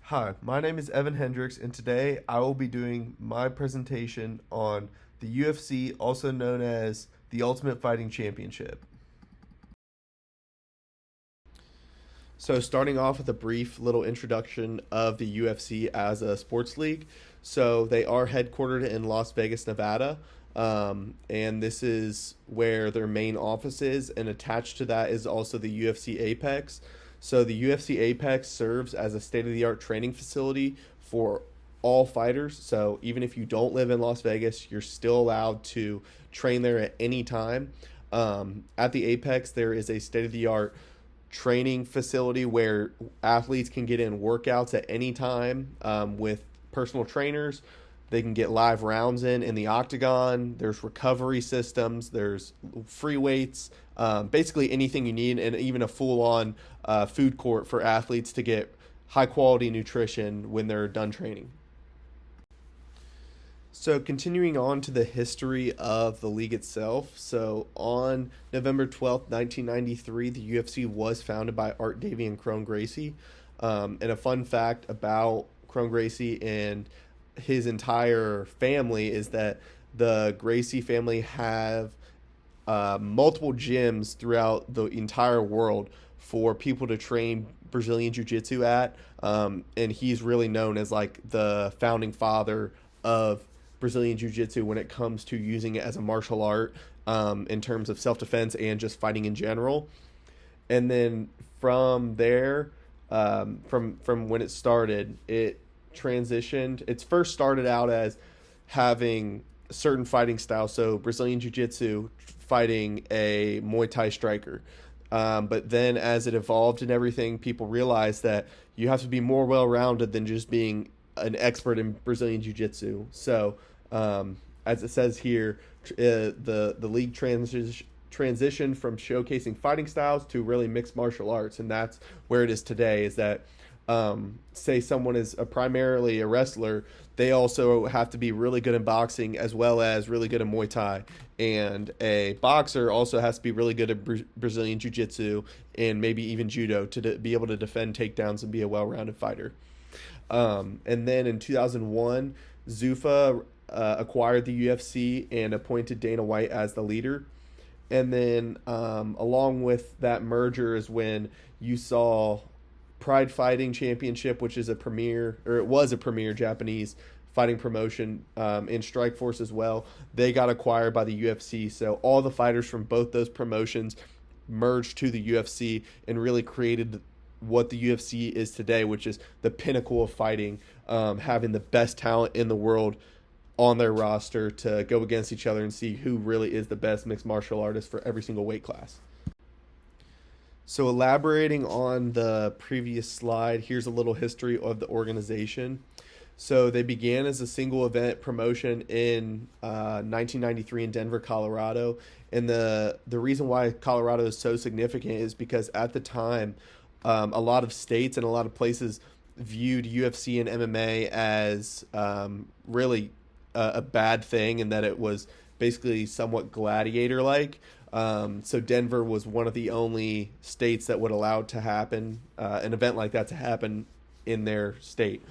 Hi, my name is Evan Hendricks, and today I will be doing my presentation on the UFC, also known as the Ultimate Fighting Championship. So, starting off with a brief little introduction of the UFC as a sports league. So, they are headquartered in Las Vegas, Nevada, and this is where their main office is. And attached to that is also the UFC Apex. So, the UFC Apex serves as a state of the art training facility for all fighters. So, even if you don't live in Las Vegas, you're still allowed to train there at any time. At the Apex, there is a state of the art training facility where athletes can get in workouts at any time with personal trainers. They can get live rounds in the octagon. There's recovery systems. There's free weights. Basically anything you need, and even a full-on food court for athletes to get high-quality nutrition when they're done training. So, continuing on to the history of the league itself. So, on November 12th, 1993, the UFC was founded by Art Davie and Kron Gracie. And a fun fact about Kron Gracie and his entire family is that the Gracie family have multiple gyms throughout the entire world for people to train Brazilian Jiu Jitsu at. And he's really known as like the founding father of Brazilian Jiu Jitsu when it comes to using it as a martial art in terms of self defense and just fighting in general. And then from there, from when it started, it transitioned. It's first started out as having certain fighting styles, so Brazilian Jiu Jitsu fighting a Muay Thai striker. But then as it evolved and everything, people realized that you have to be more well-rounded than just being an expert in Brazilian Jiu Jitsu. So, as it says here, the league transitioned from showcasing fighting styles to really mixed martial arts, and that's where it is today. Is that say someone is primarily a wrestler, they also have to be really good in boxing as well as really good in Muay Thai. And a boxer also has to be really good at Brazilian Jiu Jitsu and maybe even Judo to be able to defend takedowns and be a well-rounded fighter. And then in 2001, Zuffa acquired the UFC and appointed Dana White as the leader. And then along with that merger is when you saw Pride Fighting Championship, which is it was a premier Japanese fighting promotion, in Strikeforce as well. They got acquired by the UFC, so all the fighters from both those promotions merged to the UFC and really created what the UFC is today, which is the pinnacle of fighting, having the best talent in the world on their roster to go against each other and see who really is the best mixed martial artist for every single weight class. So, elaborating on the previous slide, here's a little history of the organization. So, they began as a single event promotion in 1993 in Denver, Colorado. And the reason why Colorado is so significant is because at the time, a lot of states and a lot of places viewed UFC and MMA as really a bad thing, and that it was basically somewhat gladiator-like. So Denver was one of the only states that would allow it to happen, an event like that to happen in their state.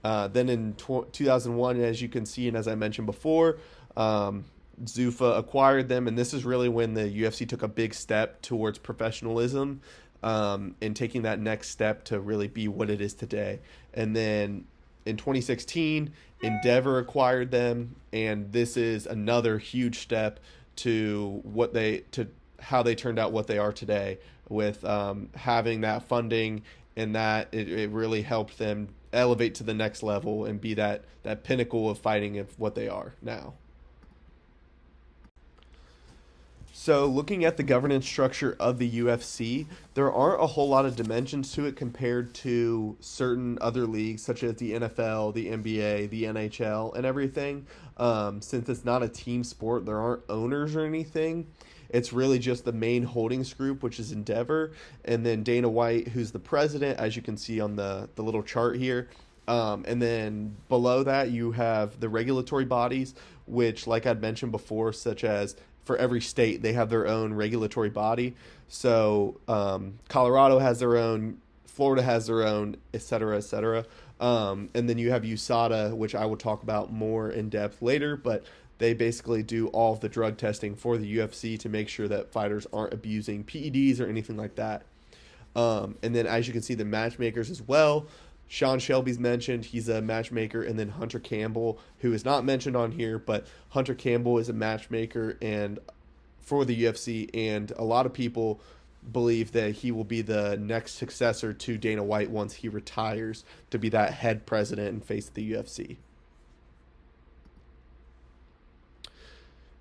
Then in 2001, as you can see, and as I mentioned before, Zuffa acquired them, and this is really when the UFC took a big step towards professionalism, and taking that next step to really be what it is today. And then in 2016, Endeavor acquired them, and this is another huge step to how they turned out what they are today, with having that funding, and that it really helped them elevate to the next level and be that pinnacle of fighting of what they are now. So, looking at the governance structure of the UFC, there aren't a whole lot of dimensions to it compared to certain other leagues, such as the NFL, the NBA, the NHL, and everything. Since it's not a team sport, there aren't owners or anything. It's really just the main holdings group, which is Endeavor, and then Dana White, who's the president, as you can see on the little chart here. And then below that, you have the regulatory bodies, which, like I'd mentioned before, such as for every state, they have their own regulatory body. So Colorado has their own Florida has their own, et cetera, et cetera. And then you have USADA, which I will talk about more in depth later, but they basically do all of the drug testing for the UFC to make sure that fighters aren't abusing PEDs or anything like that. And then, as you can see, the matchmakers as well. Sean Shelby's mentioned. He's a matchmaker. And then Hunter Campbell, who is not mentioned on here, but Hunter Campbell is a matchmaker and for the UFC. And a lot of people believe that he will be the next successor to Dana White once he retires to be that head president and face of the UFC.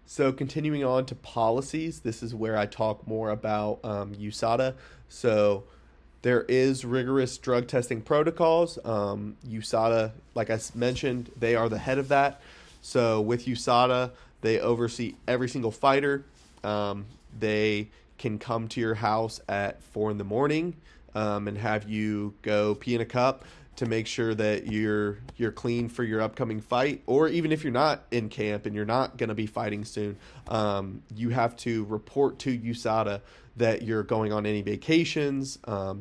So continuing on to policies, this is where I talk more about USADA. So there is rigorous drug testing protocols. USADA, like I mentioned, they are the head of that. So with USADA, they oversee every single fighter. They can come to your house at 4 a.m. And have you go pee in a cup to make sure that you're clean for your upcoming fight. Or even if you're not in camp and you're not going to be fighting soon, you have to report to USADA that you're going on any vacations,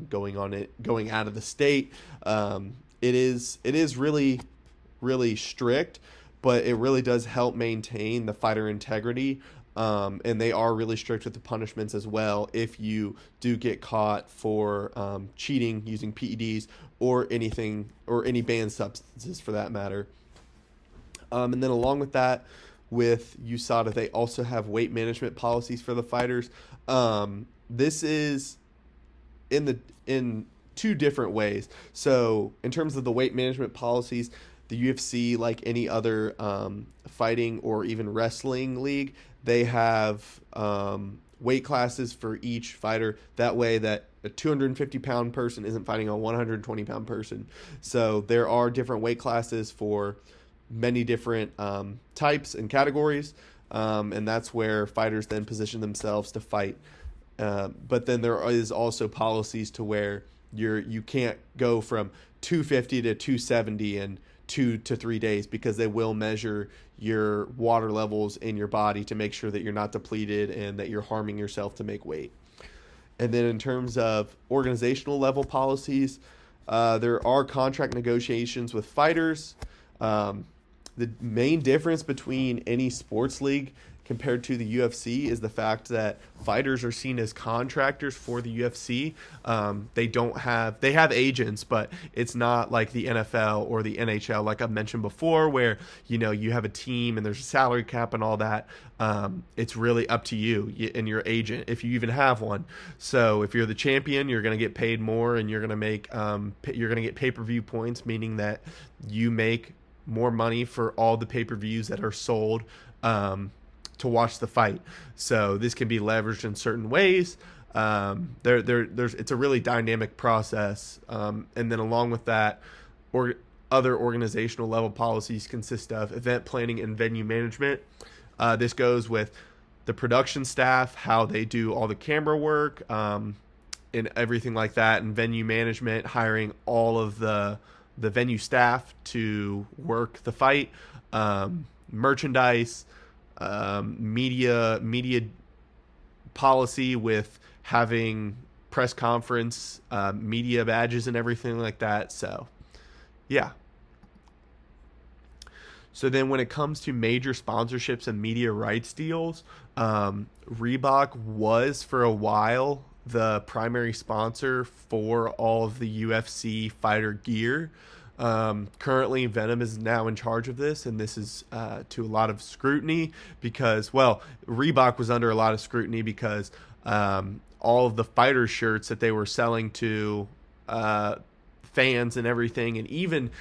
going out of the state. It is really, really strict, but it really does help maintain the fighter integrity. And they are really strict with the punishments as well if you do get caught for cheating using PEDs or anything or any banned substances for that matter. And then along with that, with USADA, they also have weight management policies for the fighters. This is in two different ways. So in terms of the weight management policies, the UFC, like any other fighting or even wrestling league, they have weight classes for each fighter. That way that a 250-pound person isn't fighting a 120-pound person. So there are different weight classes for many different types and categories. And that's where fighters then position themselves to fight. But then there is also policies to where you can't go from 250 to 270 in 2 to 3 days, because they will measure your water levels in your body to make sure that you're not depleted and that you're harming yourself to make weight. And then in terms of organizational level policies, there are contract negotiations with fighters. The main difference between any sports league compared to the UFC is the fact that fighters are seen as contractors for the UFC. They have agents, but it's not like the NFL or the NHL, like I've mentioned before, where, you have a team and there's a salary cap and all that. It's really up to you and your agent, if you even have one. So if you're the champion, you're going to get paid more, and you're going to get pay-per-view points, meaning that you make more money for all the pay-per-views that are sold to watch the fight. So this can be leveraged in certain ways. It's a really dynamic process. And then along with that, other organizational level policies consist of event planning and venue management. This goes with the production staff, how they do all the camera work, and everything like that, and venue management, hiring all of the venue staff to work the fight, merchandise, media policy with having press conference, media badges and everything like that. So, yeah. So then when it comes to major sponsorships and media rights deals, Reebok was for a while the primary sponsor for all of the UFC fighter gear. Currently, Venom is now in charge of this, and this is to a lot of scrutiny because, Reebok was under a lot of scrutiny because all of the fighter shirts that they were selling to fans and everything, and even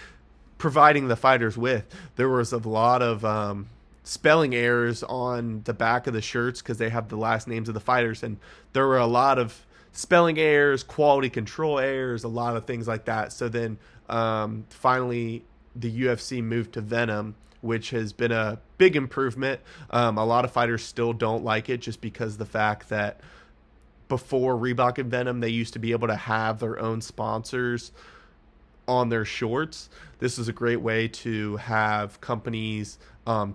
providing the fighters with, there was a lot of spelling errors on the back of the shirts because they have the last names of the fighters, and there were a lot of spelling errors, quality control errors, a lot of things like that. So then finally the UFC moved to Venom, which has been a big improvement. A lot of fighters still don't like it just because the fact that before Reebok and Venom, they used to be able to have their own sponsors on their shorts. This is a great way to have companies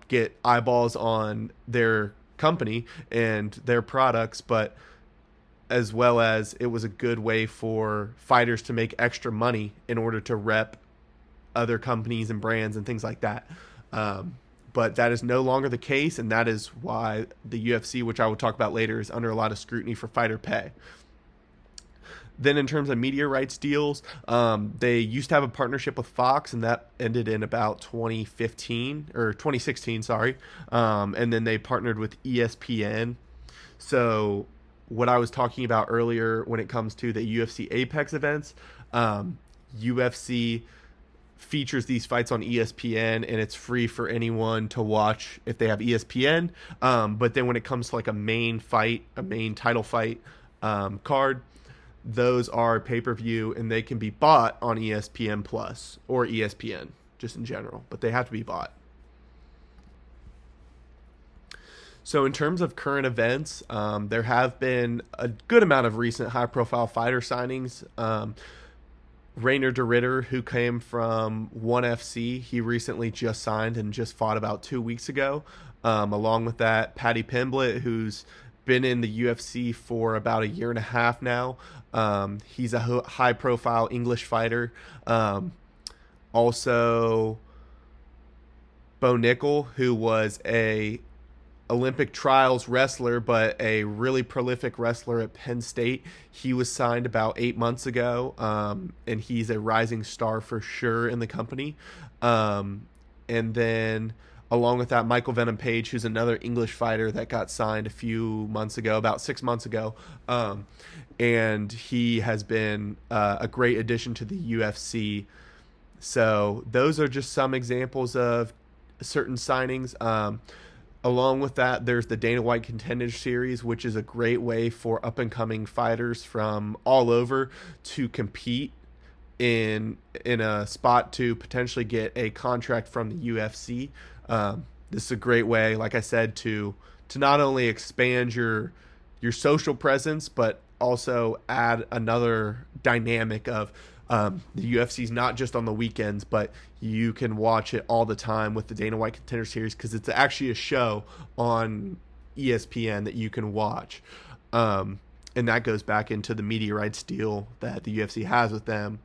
get eyeballs on their company and their products, but as well as it was a good way for fighters to make extra money in order to rep other companies and brands and things like that. But that is no longer the case, and that is why the UFC, which I will talk about later, is under a lot of scrutiny for fighter pay. Then in terms of media rights deals, they used to have a partnership with Fox, and that ended in about 2016, sorry. And then they partnered with ESPN. So what I was talking about earlier when it comes to the UFC Apex events, UFC features these fights on ESPN, and it's free for anyone to watch if they have ESPN. But then when it comes to like a main title fight card, those are pay-per-view, and they can be bought on ESPN Plus or ESPN just in general, but they have to be bought. So in terms of current events, there have been a good amount of recent high-profile fighter signings. Rainer de Ritter, who came from ONE FC, he recently just signed and just fought about 2 weeks ago. Along with that, Paddy Pimblett, who's been in the UFC for about a year and a half now. He's a high-profile English fighter. Also, Bo Nickel, who was a Olympic trials wrestler, but a really prolific wrestler at Penn State. He was signed about 8 months ago, and he's a rising star for sure in the company. And then along with that, Michael Venom Page, who's another English fighter that got signed a few months ago, about 6 months ago. And he has been a great addition to the UFC. So those are just some examples of certain signings. Along with that, there's the Dana White Contenders Series, which is a great way for up-and-coming fighters from all over to compete in a spot to potentially get a contract from the UFC. This is a great way, like I said, to not only expand your social presence, but also add another dynamic of the UFC's not just on the weekends, but you can watch it all the time with the Dana White Contender Series, because it's actually a show on ESPN that you can watch. And that goes back into the media rights deal that the UFC has with them.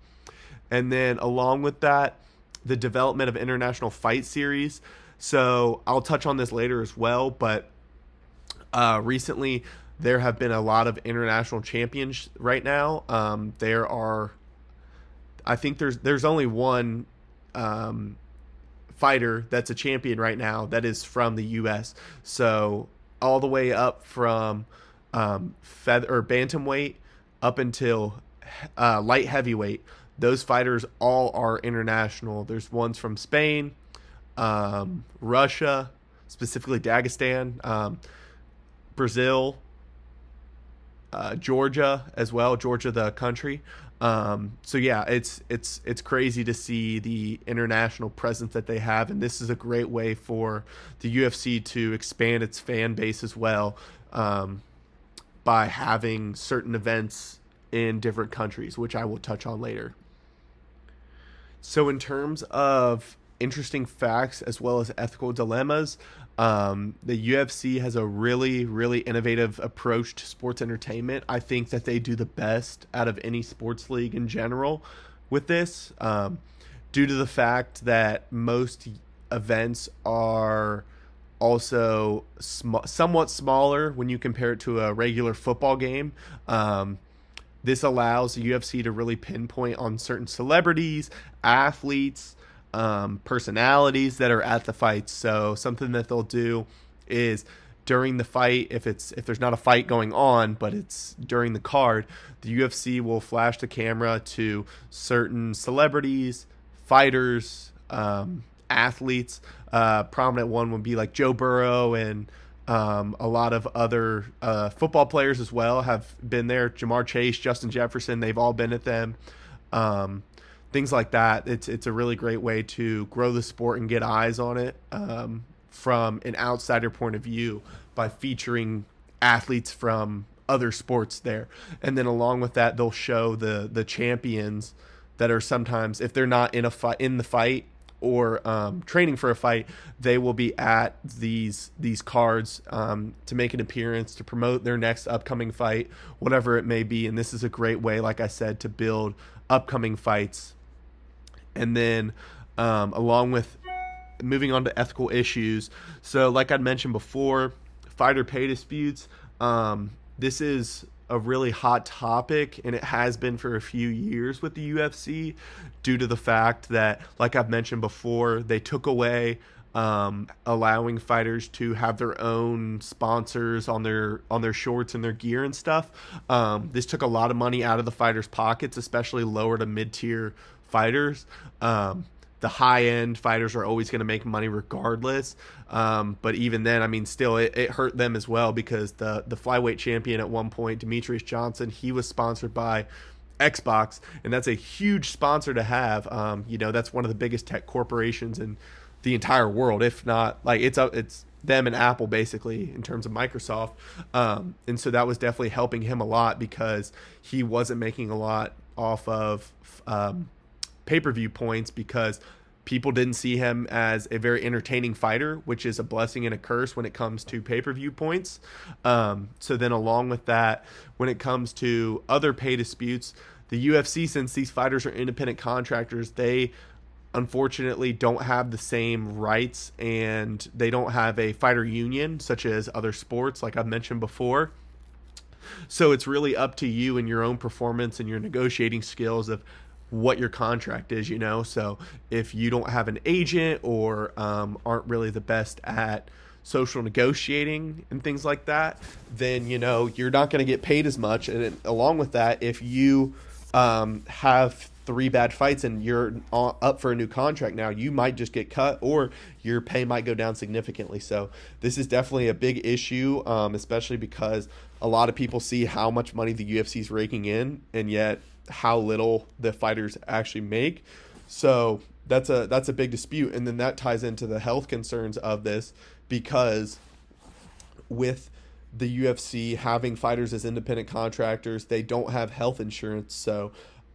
And then along with that, the development of International Fight Series. So I'll touch on this later as well, but recently there have been a lot of international champions right now. I think there's only one fighter that's a champion right now that is from the U.S. So all the way up from bantamweight up until light heavyweight, those fighters all are international. There's ones from Spain, Russia, specifically Dagestan, Brazil, Georgia as well, Georgia the country. So yeah, it's crazy to see the international presence that they have, and this is a great way for the UFC to expand its fan base as well, by having certain events in different countries, which I will touch on later. So in terms of interesting facts as well as ethical dilemmas, the UFC has a really, really innovative approach to sports entertainment. I think that they do the best out of any sports league in general with this, due to the fact that most events are also somewhat smaller when you compare it to a regular football game. This allows the UFC to really pinpoint on certain celebrities, athletes, personalities that are at the fights. So something that they'll do is during the fight, if there's not a fight going on, but it's during the card, the UFC will flash the camera to certain celebrities, fighters, athletes. Prominent one would be like Joe Burrow, and a lot of other football players as well have been there. Jamar Chase, Justin Jefferson, they've all been at them. Things like that. It's a really great way to grow the sport and get eyes on it from an outsider point of view by featuring athletes from other sports there. And then along with that, they'll show the champions that are sometimes, if they're not in the fight, or training for a fight, they will be at these cards to make an appearance, to promote their next upcoming fight, whatever it may be. And this is a great way, like I said, to build upcoming fights. And then along with moving on to ethical issues, so like I'd mentioned before, fighter pay disputes. This is a really hot topic, and it has been for a few years with the UFC, due to the fact that, like I've mentioned before, they took away allowing fighters to have their own sponsors on their shorts and their gear and stuff. This took a lot of money out of the fighters' pockets, especially lower to mid-tier fighters. The high-end fighters are always going to make money regardless. But even then, I mean, still, it hurt them as well, because the flyweight champion at one point, Demetrius Johnson, he was sponsored by Xbox, and that's a huge sponsor to have. That's one of the biggest tech corporations in the entire world, if not, like, it's them and Apple, basically, in terms of Microsoft. And so that was definitely helping him a lot, because he wasn't making a lot off of pay-per-view points, because people didn't see him as a very entertaining fighter, which is a blessing and a curse when it comes to pay-per-view points. So then along with that, when it comes to other pay disputes, the UFC, since these fighters are independent contractors, they unfortunately don't have the same rights, and they don't have a fighter union such as other sports, like I've mentioned before. So it's really up to you and your own performance and your negotiating skills of what your contract is, So if you don't have an agent, or aren't really the best at social negotiating and things like that, then, you're not going to get paid as much. And along with that, if you have 3 bad fights and you're up for a new contract now, you might just get cut, or your pay might go down significantly. So this is definitely a big issue, especially because a lot of people see how much money the UFC is raking in, and yet how little the fighters actually make. So that's a big dispute. And then that ties into the health concerns of this, because with the UFC having fighters as independent contractors, they don't have health insurance. So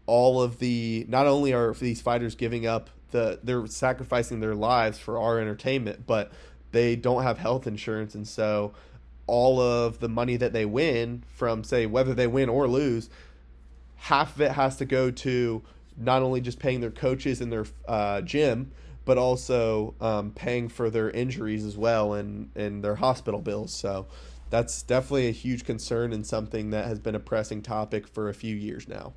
not only are these fighters giving up they're sacrificing their lives for our entertainment, but they don't have health insurance. And so all of the money that they win from, say, whether they win or lose, half of it has to go to not only just paying their coaches in their gym, but also paying for their injuries as well, and their hospital bills. So that's definitely a huge concern, and something that has been a pressing topic for a few years now.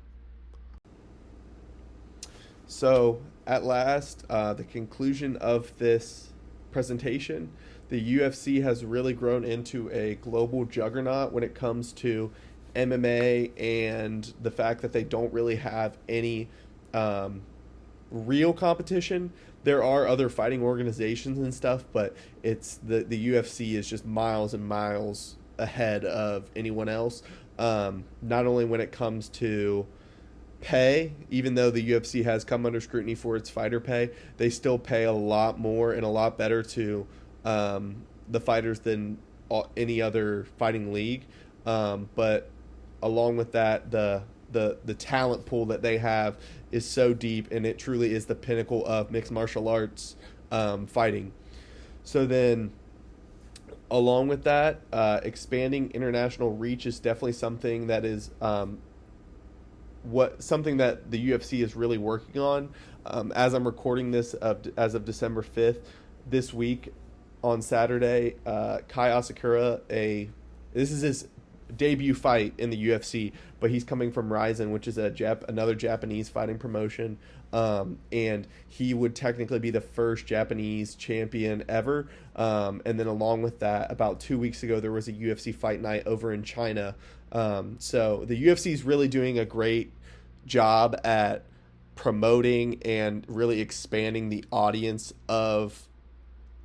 So at last, the conclusion of this presentation, the UFC has really grown into a global juggernaut when it comes to MMA, and the fact that they don't really have any real competition. There are other fighting organizations and stuff, but it's the UFC is just miles and miles ahead of anyone else. Not only when it comes to pay, even though the UFC has come under scrutiny for its fighter pay, they still pay a lot more and a lot better to the fighters than any other fighting league. But along with that, the talent pool that they have is so deep, and it truly is the pinnacle of mixed martial arts fighting. So then, along with that, expanding international reach is definitely something that is something that the UFC is really working on. As I'm recording this, as of December 5th, this week on Saturday, Kai Asakura, this is his debut fight in the UFC, but he's coming from Ryzen, which is another Japanese fighting promotion, and he would technically be the first Japanese champion ever. And then along with that, about 2 weeks ago, there was a UFC fight night over in China. So the UFC is really doing a great job at promoting and really expanding the audience of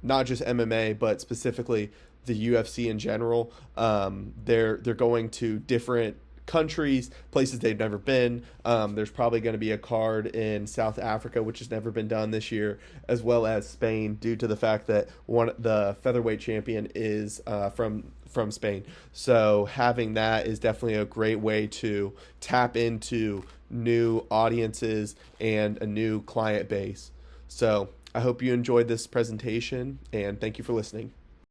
not just MMA, but specifically the UFC in general. They're going to different countries, places they've never been. There's probably going to be a card in South Africa, which has never been done this year, as well as Spain, due to the fact that the featherweight champion is from Spain. So having that is definitely a great way to tap into new audiences and a new client base. So I hope you enjoyed this presentation, and thank you for listening.